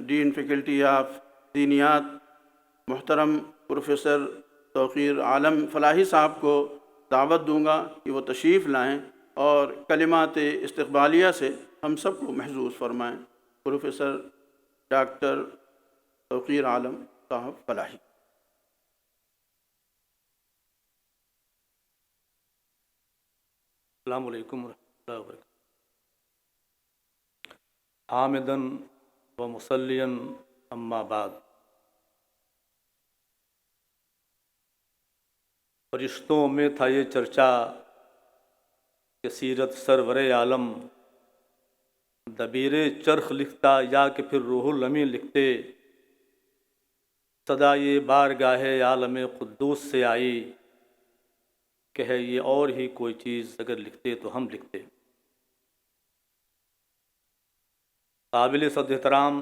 Dean faculty of دینیات محترم professor توقیر عالم فلاحی صاحب کو دعوت دوں گا کہ وہ تشریف لائیں اور کلمات استقبالیہ سے ہم سب کو محظوظ فرمائیں۔ پروفیسر ڈاکٹر توقیر عالم صاحب فلاحی۔ السلام علیکم ورحمۃ اللہ وبرکاتہ۔ حامدن و مصلین اما بعد۔ فرشتوں میں تھا یہ چرچا کہ سیرت سرور عالم دبیر چرخ لکھتا یا کہ پھر روح الامین لکھتے، صدا یہ بارگاہ عالم قدوس سے آئی کہ ہے یہ اور ہی کوئی چیز اگر لکھتے تو ہم لکھتے۔ قابل صد احترام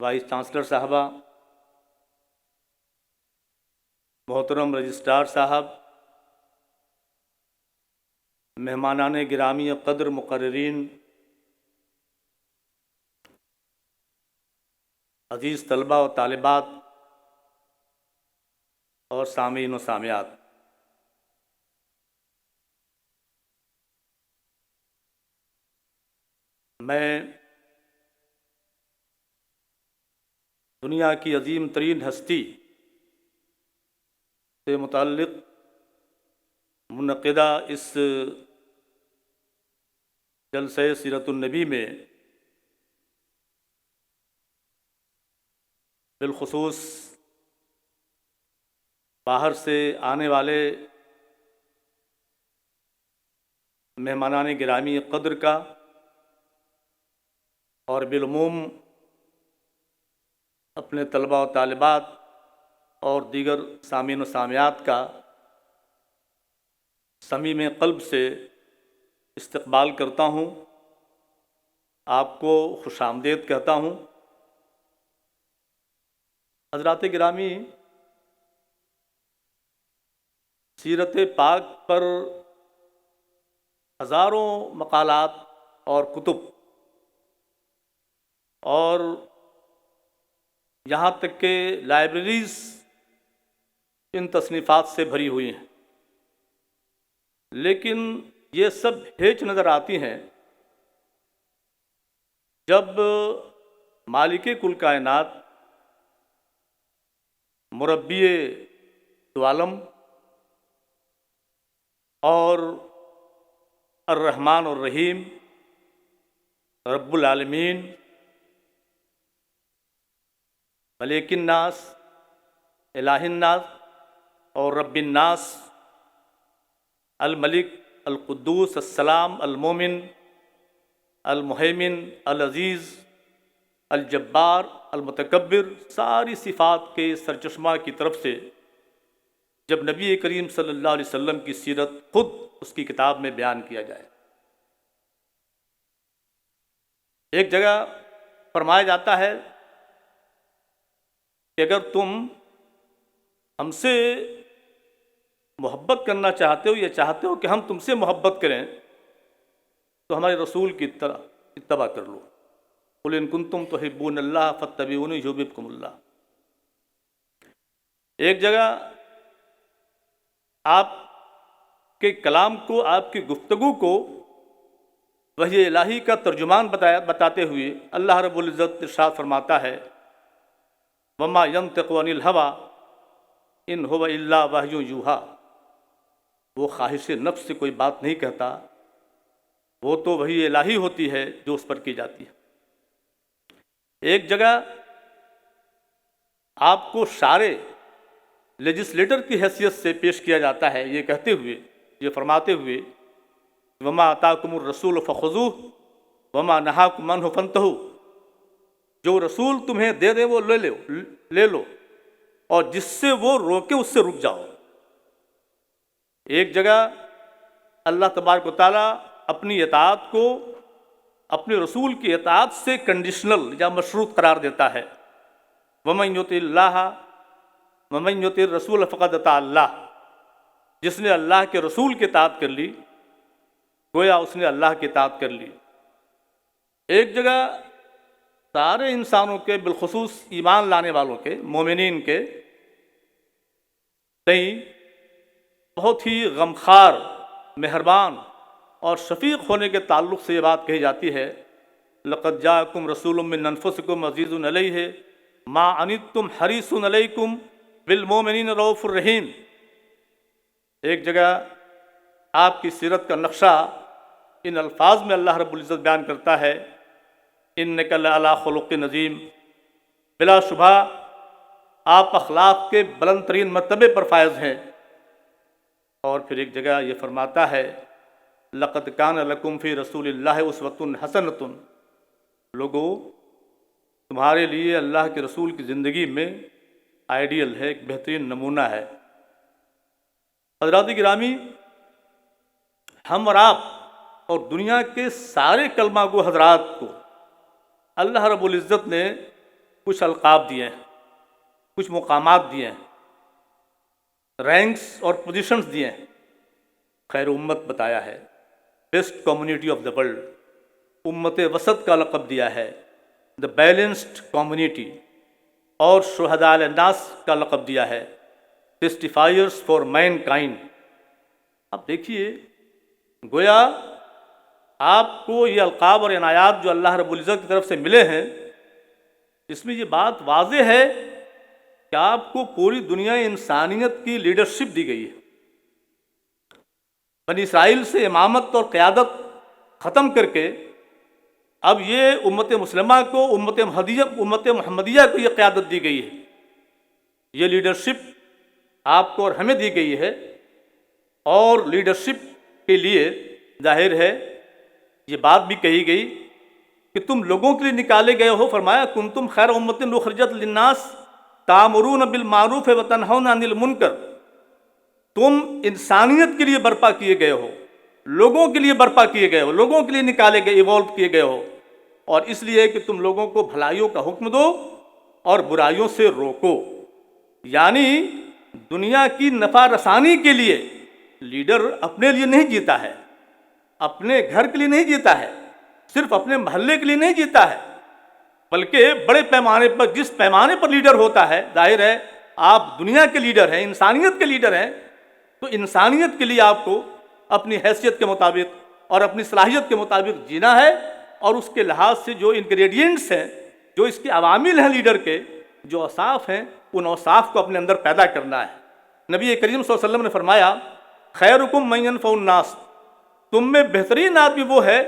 وائس چانسلر صاحبہ، محترم رجسٹرار صاحب، مہمانان گرامی قدر مقررین، عزیز طلبہ و طالبات اور سامعین و سامعات، میں دنیا کی عظیم ترین ہستی سے متعلق منعقدہ اس جلسہ سیرت النبی میں بالخصوص باہر سے آنے والے مہمانان گرامی قدر کا اور بالعموم اپنے طلباء و طالبات اور دیگر سامعین و سامعات کا صمیم قلب سے استقبال کرتا ہوں، آپ کو خوش آمدید کہتا ہوں۔ حضرات گرامی، سیرت پاک پر ہزاروں مقالات اور کتب اور یہاں تک کہ لائبریریز ان تصنیفات سے بھری ہوئی ہیں، لیکن یہ سب ہیچ نظر آتی ہیں جب مالک کل کائنات، مربی دو عالم اور الرحمن الرحیم رب العالمین ملک الناس الہ الناس اور رب الناس الملک القدوس السلام المومن المہیمن العزیز الجبار المتکبر، ساری صفات کے سرچشمہ کی طرف سے جب نبی کریم صلی اللہ علیہ وسلم کی سیرت خود اس کی کتاب میں بیان کیا جائے۔ ایک جگہ فرمایا جاتا ہے کہ اگر تم ہم سے محبت کرنا چاہتے ہو یا چاہتے ہو کہ ہم تم سے محبت کریں تو ہمارے رسول کی اتباع کر لو۔ قل ان کنتم تحبون اللہ فاتبعونی یحببکم اللہ۔ ایک جگہ آپ کے کلام کو، آپ کی گفتگو کو وحی الہی کا ترجمان بتاتے ہوئے اللہ رب العزت ارشاد فرماتا ہے وما ینطق عن الہوی ان هو الا وحی یوحی، وہ خواہش نفس سے کوئی بات نہیں کہتا، وہ تو وحی الہی ہوتی ہے جو اس پر کی جاتی ہے۔ ایک جگہ آپ کو شارع لیجسلیٹر کی حیثیت سے پیش کیا جاتا ہے، یہ کہتے ہوئے، یہ فرماتے ہوئے وما آتاکم الرسول فخذوہ وما نہاکم عنہ فانتہوا، جو رسول تمہیں دے دے وہ لے لو اور جس سے وہ روکے اس سے رک جاؤ۔ ایک جگہ اللہ تبارک و تعالیٰ اپنی اطاعت کو اپنے رسول کی اطاعت سے کنڈیشنل یا مشروط قرار دیتا ہے۔ وَمَن يُطِعِ اللَّهَ وَمَن يُطِعِ الرَّسُولَ فَقَدْ أَطَاعَ اللَّهَ، جس نے اللہ کے رسول کی اطاعت کر لی گویا اس نے اللہ کی اطاعت کر لی۔ ایک جگہ سارے انسانوں کے بالخصوص ایمان لانے والوں کے مومنین کے تئیں بہت ہی غمخوار، مہربان اور شفیق ہونے کے تعلق سے یہ بات کہی جاتی ہے، لقد جاءکم رسول من انفسکم عزیز علیہ ما عنتم حریص علیکم بالمؤمنین رؤوف الرحیم۔ ایک جگہ آپ کی سیرت کا نقشہ ان الفاظ میں اللہ رب العزت بیان کرتا ہے، انک لعلی خلق عظیم، بلا شبہ آپ اخلاق کے بلند ترین مرتبے پر فائز ہیں۔ اور پھر ایک جگہ یہ فرماتا ہے، لقد کان لکم فی رسول اللہ اسوۃ حسنۃ، لوگو تمہارے لیے اللہ کے رسول کی زندگی میں آئیڈیل ہے، ایک بہترین نمونہ ہے۔ حضرات گرامی، ہم اور آپ اور دنیا کے سارے کلمہ گو حضرات کو اللہ رب العزت نے کچھ القاب دیے ہیں، کچھ مقامات دیے ہیں، رینکس اور پوزیشنز دیے ہیں۔ خیر امت بتایا ہے، best community of the world, امت وسط کا لقب دیا ہے، دا بیلنسڈ کمیونٹی، اور شہداء الناس کا لقب دیا ہے، ٹیسٹیفائرز فار مین کائنڈ۔ اب دیکھیے، گویا آپ کو یہ القاب اور عنایات جو اللہ رب العزت کی طرف سے ملے ہیں، اس میں یہ بات واضح ہے کہ آپ کو پوری دنیا انسانیت کی لیڈرشپ دی گئی ہے۔ بنی اسرائیل سے امامت اور قیادت ختم کر کے اب یہ امت مسلمہ کو، امت محمدیہ کو یہ قیادت دی گئی ہے، یہ لیڈرشپ آپ کو اور ہمیں دی گئی ہے۔ اور لیڈرشپ کے لیے ظاہر ہے یہ بات بھی کہی گئی کہ تم لوگوں کے لیے نکالے گئے ہو، فرمایا کنتم خیر امت اخرجت للناس تامرون بالمعروف وتنہون عن المنکر، تم انسانیت کے لیے برپا کیے گئے ہو، لوگوں کے لیے برپا کیے گئے ہو، لوگوں کے لیے نکالے گئے، ایوالو کیے گئے ہو، اور اس لیے کہ تم لوگوں کو بھلائیوں کا حکم دو اور برائیوں سے روکو۔ یعنی دنیا کی نفع رسانی کے لیے لیڈر اپنے لیے نہیں جیتا ہے، اپنے گھر کے لیے نہیں جیتا ہے، صرف اپنے محلے کے لیے نہیں جیتا ہے، بلکہ بڑے پیمانے پر، جس پیمانے پر لیڈر ہوتا ہے، ظاہر ہے آپ دنیا کے لیڈر ہیں، انسانیت کے لیڈر ہیں، تو انسانیت کے لیے آپ کو اپنی حیثیت کے مطابق اور اپنی صلاحیت کے مطابق جینا ہے، اور اس کے لحاظ سے جو انگریڈینٹس ہیں، جو اس کے عوامل ہیں لیڈر کے، جو اوصاف ہیں، ان اوصاف کو اپنے اندر پیدا کرنا ہے۔ نبی کریم صلی اللہ علیہ وسلم نے فرمایا، خیرکم من ینفع الناس، تم میں بہترین آدمی وہ ہے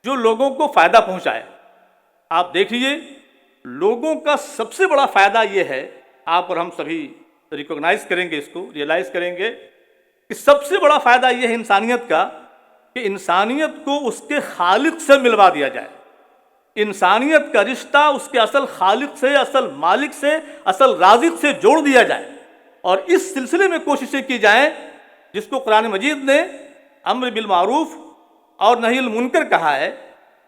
جو لوگوں کو فائدہ پہنچائے۔ آپ دیکھ لیجیے، لوگوں کا سب سے بڑا فائدہ یہ ہے، آپ اور ہم سبھی ریکوگنائز کریں گے، اس کو ریئلائز کریں گے کہ سب سے بڑا فائدہ یہ ہے انسانیت کا کہ انسانیت کو اس کے خالق سے ملوا دیا جائے، انسانیت کا رشتہ اس کے اصل خالق سے، اصل مالک سے، اصل رازق سے جوڑ دیا جائے، اور اس سلسلے میں کوششیں کی جائیں جس کو قرآن مجید نے امر بالمعروف اور نہی المنکر کہا ہے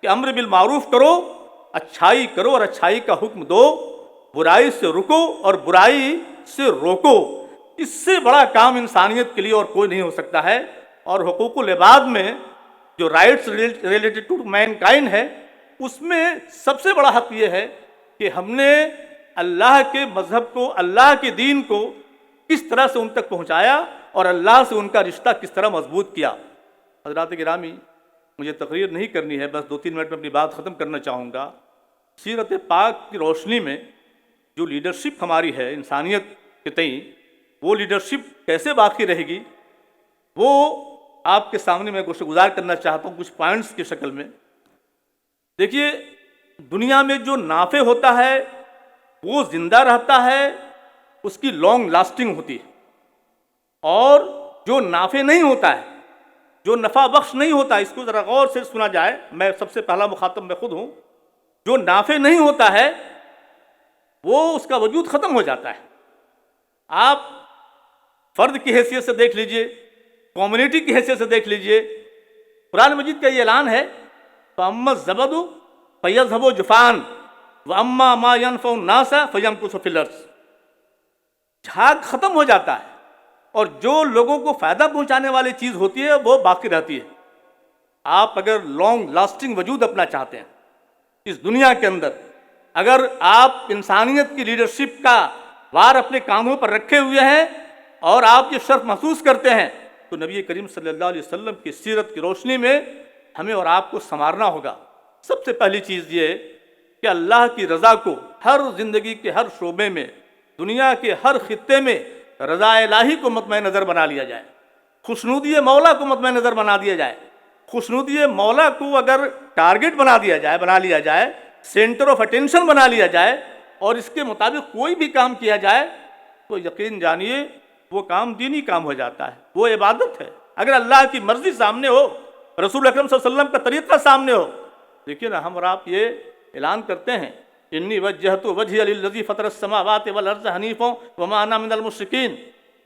کہ امر بالمعروف کرو، اچھائی کرو اور اچھائی کا حکم دو، برائی سے رکو اور برائی سے روکو۔ اس سے بڑا کام انسانیت کے لیے اور کوئی نہیں ہو سکتا ہے۔ اور حقوق العباد میں جو rights related to mankind ہے، اس میں سب سے بڑا حق یہ ہے کہ ہم نے اللہ کے مذہب کو، اللہ کے دین کو کس طرح سے ان تک پہنچایا اور اللہ سے ان کا رشتہ کس طرح مضبوط کیا۔ حضرات گرامی، مجھے تقریر نہیں کرنی ہے، بس 2-3 منٹ میں اپنی بات ختم کرنا چاہوں گا۔ سیرت پاک کی روشنی میں جو لیڈرشپ ہماری ہے انسانیت کے تئیں، وہ لیڈرشپ کیسے باقی رہے گی، وہ آپ کے سامنے میں گوشہ گزار کرنا چاہتا ہوں کچھ پوائنٹس کی شکل میں۔ دیکھیے، دنیا میں جو نافع ہوتا ہے وہ زندہ رہتا ہے، اس کی لانگ لاسٹنگ ہوتی ہے، اور جو نافع نہیں ہوتا ہے، جو نفع بخش نہیں ہوتا، اس کو ذرا غور سے سنا جائے، میں سب سے پہلا مخاطب میں خود ہوں، جو نافع نہیں ہوتا ہے وہ اس کا وجود ختم ہو جاتا ہے۔ آپ فرد کی حیثیت سے دیکھ لیجئے، کمیونٹی کی حیثیت سے دیکھ لیجئے، قرآن مجید کا یہ اعلان ہے، فَأَمَّا الزَّبَدُ فَيَذْهَبُ جُفَاءً وَأَمَّا مَا يَنفَعُ النَّاسَ فَيَمْكُثُ فِي الْأَرْضِ۔ جھاگ ختم ہو جاتا ہے اور جو لوگوں کو فائدہ پہنچانے والی چیز ہوتی ہے وہ باقی رہتی ہے۔ آپ اگر لانگ لاسٹنگ وجود اپنا چاہتے ہیں اس دنیا کے اندر، اگر آپ انسانیت کی لیڈرشپ کا وار اپنے کانوں پر رکھے ہوئے ہیں اور آپ یہ شرف محسوس کرتے ہیں، تو نبی کریم صلی اللہ علیہ وسلم کی سیرت کی روشنی میں ہمیں اور آپ کو سنوارنا ہوگا۔ سب سے پہلی چیز یہ کہ اللہ کی رضا کو ہر زندگی کے ہر شعبے میں، دنیا کے ہر خطے میں رضا الہی کو مطمع نظر بنا لیا جائے، خوشنودی مولا کو مطمع نظر بنا دیا جائے۔ خوشنودی مولا کو اگر ٹارگٹ بنا لیا جائے، سینٹر آف اٹینشن بنا لیا جائے اور اس کے مطابق کوئی بھی کام کیا جائے تو یقین جانیے وہ کام دینی کام ہو جاتا ہے، وہ عبادت ہے۔ اگر اللہ کی مرضی سامنے ہو، رسول اکرم صلی اللہ علیہ وسلم کا طریقہ سامنے ہو، لیکن ہم اور آپ یہ اعلان کرتے ہیں انی وجہت وجہی للذی فطر السماوات والارض حنیفا وما انا من المشرکین،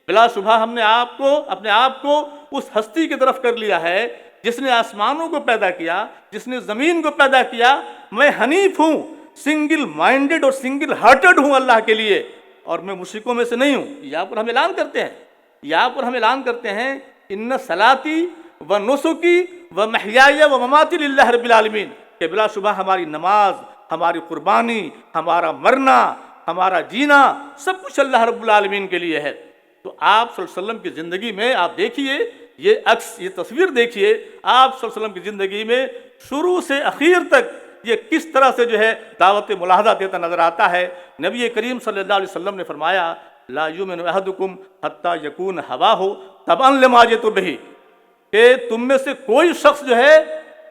بلا شبہ ہم نے اپنے آپ کو اس ہستی کی طرف کر لیا ہے جس نے آسمانوں کو پیدا کیا، جس نے زمین کو پیدا کیا۔ میں حنیف ہوں، سنگل مائنڈڈ اور سنگل ہارٹڈ ہوں اللہ کے لیے، اور میں مشرکوں میں سے نہیں ہوں۔ یہاں پر ہم اعلان کرتے ہیں ان صلاتی و نسکی و محیای و مماتی للہ رب العالمین، کہ بلا شبہ ہماری نماز، ہماری قربانی، ہمارا مرنا، ہمارا جینا سب کچھ اللہ رب العالمین کے لیے ہے۔ تو آپ صلی اللہ علیہ وسلم کی زندگی میں آپ دیکھیے یہ تصویر دیکھیے، آپ صلی اللہ علیہ وسلم کی زندگی میں شروع سے اخیر تک یہ کس طرح سے دعوت ملاحظہ دیتا نظر آتا ہے۔ نبی کریم صلی اللہ علیہ وسلم نے فرمایا لا یؤمن احدکم حتی یکون ہواہ تبعا لما جئت بہ، کہ تم میں سے کوئی شخص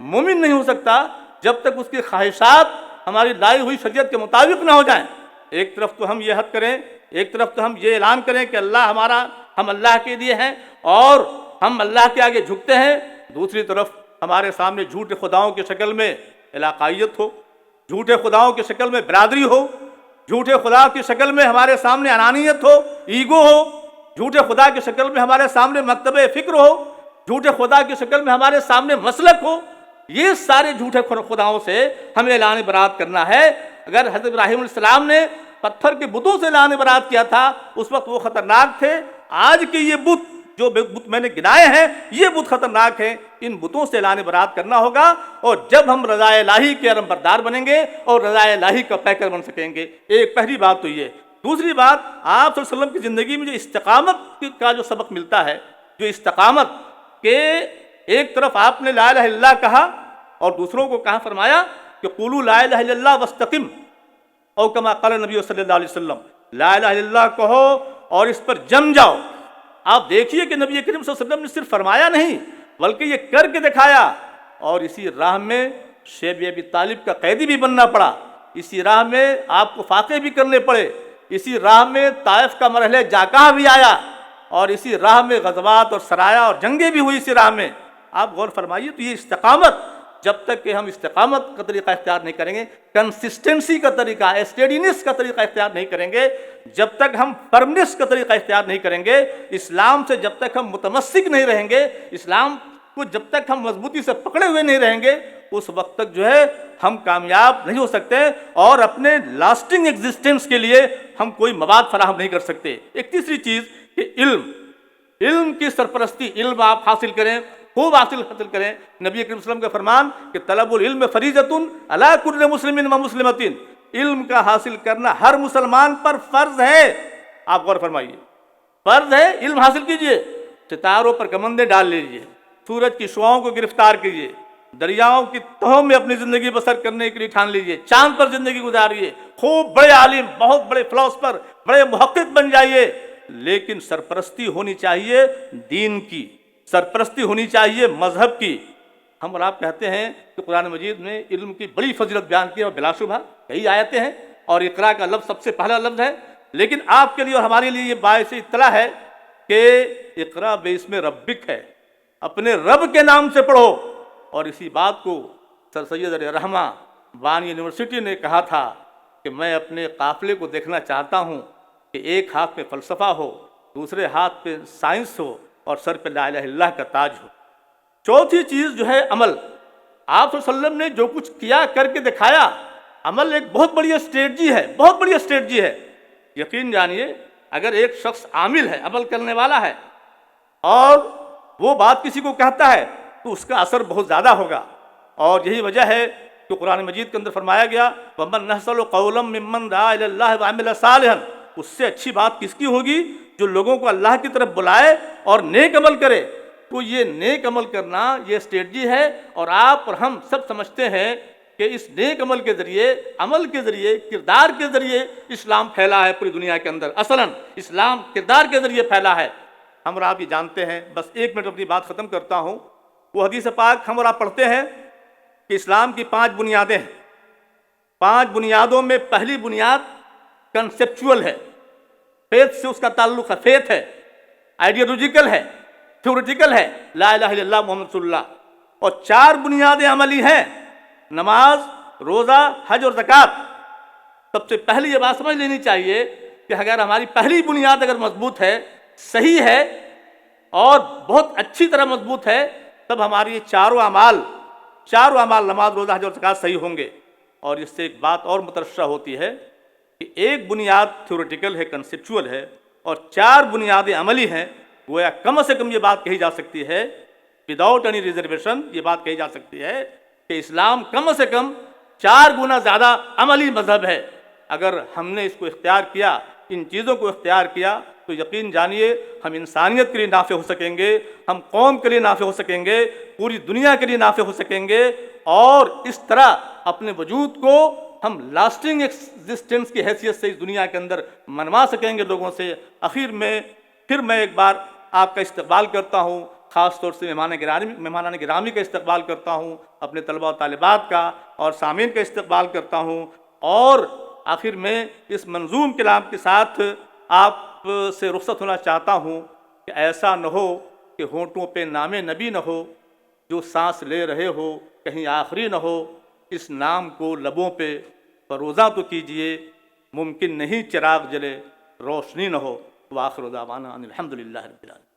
مومن نہیں ہو سکتا جب تک اس کی خواہشات ہماری لائی ہوئی شریعت کے مطابق نہ ہو جائیں۔ ایک طرف تو ہم یہ حد کریں، ایک طرف تو ہم یہ اعلان کریں کہ ہم اللہ کے لیے ہیں اور ہم اللہ کے آگے جھکتے ہیں، دوسری طرف ہمارے سامنے جھوٹے خداؤں کی شکل میں علاقائیت ہو، جھوٹے خداؤں کی شکل میں برادری ہو، جھوٹے خدا کی شکل میں ہمارے سامنے انانیت ہو، ایگو ہو، جھوٹے خدا کی شکل میں ہمارے سامنے مکتب فکر ہو، جھوٹے خدا کی شکل میں ہمارے سامنے مسلک ہو۔ یہ سارے جھوٹے خداؤں سے ہمیں اعلان برات کرنا ہے۔ اگر حضرت ابراہیم علیہ السلام نے پتھر کے بتوں سے اعلان برات کیا تھا اس وقت وہ خطرناک تھے، آج کے یہ بت جو بت میں نے گنائے ہیں یہ بت خطرناک ہیں، ان بتوں سے اعلان برات کرنا ہوگا، اور جب ہم رضا الہی کے علم بردار بنیں گے اور رضا الہی کا پیکر بن سکیں گے۔ ایک پہلی بات تو یہ۔ دوسری بات، آپ صلی اللہ علیہ وسلم کی زندگی میں جو استقامت کا جو سبق ملتا ہے، جو استقامت کہ ایک طرف آپ نے لا الہ الا اللہ کہا اور دوسروں کو کہا فرمایا کہ قولوا لا الہ الا اللہ واستقم، او کما قال نبی صلی اللہ علیہ وسلم، لا الہ الا اللہ کہو اور اس پر جم جاؤ۔ آپ دیکھیے کہ نبی کریم صلی اللہ علیہ وسلم نے صرف فرمایا نہیں بلکہ یہ کر کے دکھایا، اور اسی راہ میں شیب ابی طالب کا قیدی بھی بننا پڑا، اسی راہ میں آپ کو فاقے بھی کرنے پڑے، اسی راہ میں طائف کا مرحلہ جاکاہ بھی آیا، اور اسی راہ میں غزوات اور سرایا اور جنگیں بھی ہوئی اسی راہ میں۔ آپ غور فرمائیے، تو یہ استقامت، جب تک کہ ہم استقامت کا طریقہ اختیار نہیں کریں گے، کنسسٹنسی کا طریقہ، اسٹیڈینس کا طریقہ اختیار نہیں کریں گے، جب تک ہم فرمنس کا طریقہ اختیار نہیں کریں گے، اسلام سے جب تک ہم متمسک نہیں رہیں گے، اسلام کو جب تک ہم مضبوطی سے پکڑے ہوئے نہیں رہیں گے، اس وقت تک ہم کامیاب نہیں ہو سکتے اور اپنے لاسٹنگ ایگزسٹنس کے لیے ہم کوئی مواد فراہم نہیں کر سکتے۔ ایک تیسری چیز کہ علم کی سرپرستی، علم آپ حاصل کریں، خوب حاصل کریں۔ نبی کریم صلی اللہ علیہ وسلم کا فرمان کہ طلب العلم فریضۃ علی کل مسلم و مسلمۃ، علم کا حاصل کرنا ہر مسلمان پر فرض ہے۔ آپ غور فرمائیے، فرض ہے، علم حاصل کیجئے، ستاروں پر کمندیں ڈال لیجئے، سورج کی شعاؤں کو گرفتار کیجئے، دریاؤں کی تہوں میں اپنی زندگی بسر کرنے کے لیے ٹھان لیجئے، چاند پر زندگی گزاریے، خوب بڑے عالم، بہت بڑے فلاسفر، بڑے محقق بن جائیے، لیکن سرپرستی ہونی چاہیے دین کی، سرپرستی ہونی چاہیے مذہب کی۔ ہم اور آپ کہتے ہیں کہ قرآن مجید میں علم کی بڑی فضیلت بیان کی ہے، اور بلا شبہ کئی آیتیں ہیں، اور اقرا کا لفظ سب سے پہلا لفظ ہے، لیکن آپ کے لیے اور ہمارے لیے یہ باعث اطلاع ہے کہ اقرا باسم ربک ہے، اپنے رب کے نام سے پڑھو۔ اور اسی بات کو سر سید علیہ رحمہ بانی یونیورسٹی نے کہا تھا کہ میں اپنے قافلے کو دیکھنا چاہتا ہوں کہ ایک ہاتھ پہ فلسفہ ہو، دوسرے ہاتھ پہ سائنس ہو، اور سر پہ لا الہ الا اللہ کا تاج ہو۔ چوتھی چیز عمل۔ آپ صلی اللہ علیہ وسلم نے جو کچھ کیا، کر کے دکھایا، عمل ایک بہت بڑی اسٹریٹجی ہے، بہت بڑی اسٹریٹجی ہے۔ یقین جانیے، اگر ایک شخص عامل ہے، عمل کرنے والا ہے، اور وہ بات کسی کو کہتا ہے تو اس کا اثر بہت زیادہ ہوگا. اور یہی وجہ ہے کہ قرآن مجید کے اندر فرمایا گیا وَمَنْ أَحْسَنُ قَوْلًا مِّمَّنْ دَعَا إِلَى اللَّهِ وَعَمِلَ صَالِحًا. اس سے اچھی بات کس کی ہوگی؟ جو لوگوں کو اللہ کی طرف بلائے اور نیک عمل کرے. تو یہ نیک عمل کرنا یہ اسٹریٹجی ہے، اور آپ اور ہم سب سمجھتے ہیں کہ اس نیک عمل کے ذریعے کردار کے ذریعے اسلام پھیلا ہے پوری دنیا کے اندر. اصلاً اسلام کردار کے ذریعے پھیلا ہے. ہم اور آپ یہ جانتے ہیں. بس 1 منٹ اپنی بات ختم کرتا ہوں. وہ حدیث پاک ہم اور آپ پڑھتے ہیں کہ اسلام کی 5 بنیادیں ہیں. 5 بنیادوں میں پہلی بنیاد کنسیپچول ہے، فیتھ سے اس کا تعلق ہے. فیتھ ہے، آئیڈیالوجیکل ہے، تھیوریٹیکل ہے، لا الہ الا اللہ محمد رسول اللہ. اور 4 بنیادیں عملی ہیں، نماز، روزہ، حج اور زکوٰۃ. سب سے پہلی یہ بات سمجھ لینی چاہیے کہ اگر ہماری پہلی بنیاد اگر مضبوط ہے، صحیح ہے اور بہت اچھی طرح مضبوط ہے، تب ہماری یہ چاروں اعمال نماز، روزہ، حج اور زکوٰۃ صحیح ہوں گے. اور اس سے ایک بات اور مترشح ہوتی ہے کہ ایک بنیاد تھیوریٹیکل ہے، کنسیپچول ہے، اور 4 بنیادیں عملی ہیں. گویا کم سے کم یہ بات کہی جا سکتی ہے وداؤٹ اینی ریزرویشن، یہ بات کہی جا سکتی ہے کہ اسلام کم سے کم 4 گنا زیادہ عملی مذہب ہے. اگر ہم نے اس کو اختیار کیا، ان چیزوں کو اختیار کیا، تو یقین جانیے ہم انسانیت کے لیے نافع ہو سکیں گے، ہم قوم کے لیے نافع ہو سکیں گے، پوری دنیا کے لیے نافع ہو سکیں گے. اور اس طرح اپنے وجود کو ہم لاسٹنگ ایگزسٹنس کی حیثیت سے اس دنیا کے اندر منوا سکیں گے لوگوں سے. آخر میں پھر میں ایک بار آپ کا استقبال کرتا ہوں، خاص طور سے مہمانان گرامی کا استقبال کرتا ہوں، اپنے طلباء و طالبات کا اور سامعین کا استقبال کرتا ہوں. اور آخر میں اس منظوم کلام کے ساتھ آپ سے رخصت ہونا چاہتا ہوں کہ ایسا نہ ہو کہ ہونٹوں پہ نام نبی نہ ہو، جو سانس لے رہے ہو کہیں آخری نہ ہو. اس نام کو لبوں پہ فروزاں تو کیجئے، ممکن نہیں چراغ جلے روشنی نہ ہو. وآخر دعوانا ان الحمدللہ رب العالمین.